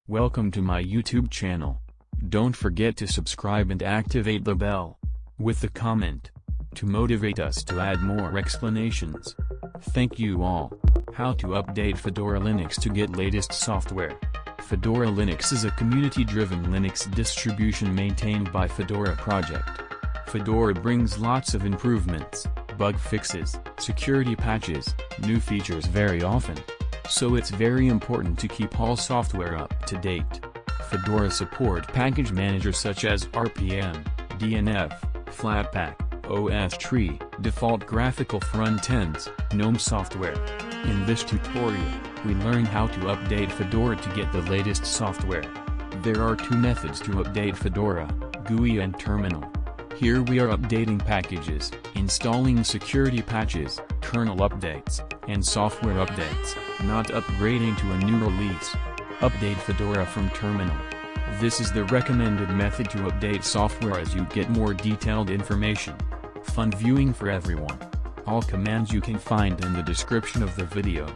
Welcome to my YouTube channel. Don't forget to subscribe and activate the bell with the comment to motivate us to add more explanations. Thank you all. How to update Fedora Linux to get latest software. Fedora Linux is a community-driven Linux distribution maintained by Fedora Project. Fedora brings lots of improvements, bug fixes, security patches, new features very often. So it's very important to keep all software up to date. Fedora support package managers such as RPM, DNF, Flatpak, OSTree, default graphical front-ends, GNOME Software. In this tutorial, we learn how to update Fedora to get the latest software. There are two methods to update Fedora, GUI and Terminal. Here we are updating packages, installing security patches, kernel updates, and software updates, not upgrading to a new release. Update Fedora from Terminal. This is the recommended method to update software as you get more detailed information. Fun viewing for everyone. All commands you can find in the description of the video.